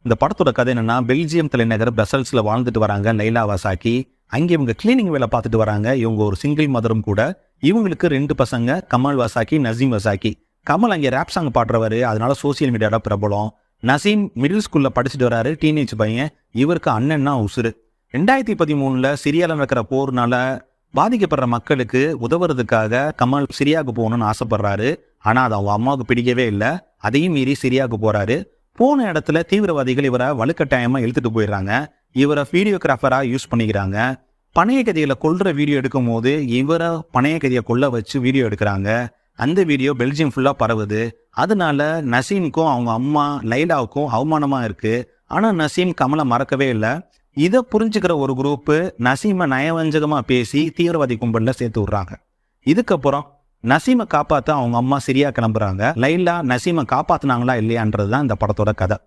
இந்த படத்தோட கதை என்னன்னா, பெல்ஜியம் தலைநகர் பிரசல்ஸ்ல வாழ்ந்துட்டு வராங்க லைலா வசாக்கி. அங்கே இவங்க கிளீனிங் வேலை பார்த்துட்டு வராங்க. இவங்க ஒரு சிங்கிள் மதரும் கூட. இவங்களுக்கு 2 பசங்க, கமல் வசாக்கி, நசீம் வசாக்கி. கமல் அங்கே ரேப் சாங் பாடுறவரு, அதனால சோசியல் மீடியாவோட பிரபலம். நசீம் மிடில் ஸ்கூல்ல படிச்சுட்டு வராரு, டீனேஜ் பையன். இவருக்கு அண்ணன்னா உசுரு. 2013 சிரியாவில் நடக்கிற போர்னால பாதிக்கப்படுற மக்களுக்கு உதவுறதுக்காக கமல் சிரியாவுக்கு போகணும்னு ஆசைப்படுறாரு. ஆனா அது அவங்க அம்மாவுக்கு பிடிக்கவே இல்லை. அதையும் மீறி சிரியாவுக்கு போறாரு. போன இடத்துல தீவிரவாதிகள் இவரை வலுக்கட்டாயமா இழுத்துட்டு போயிடுறாங்க. இவரை வீடியோகிராஃபரா யூஸ் பண்ணிக்கிறாங்க. பணைய கைதிகளை கொல்ற வீடியோ எடுக்கும் போது இவரை பணைய கைதியை கொல்ல வச்சு வீடியோ எடுக்கிறாங்க. அந்த வீடியோ பெல்ஜியம் ஃபுல்லா பரவுது. அதனால நசீமுக்கும் அவங்க அம்மா லைலாவுக்கும் அவமானமா இருக்கு. ஆனா நசீம் கமலை மறக்கவே இல்லை. இதை புரிஞ்சுக்கிற ஒரு குரூப்பு நசீமை நயவஞ்சகமா பேசி தீவிரவாதி கும்பல்ல சேர்த்து விடுறாங்க. இதுக்கப்புறம் நசீமை காப்பாற்ற அவங்க அம்மா சிரியா கிளம்புறாங்க. லைலா நசீமை காப்பாத்தினாங்களா இல்லையான்றதுதான் இந்த படத்தோட கதை.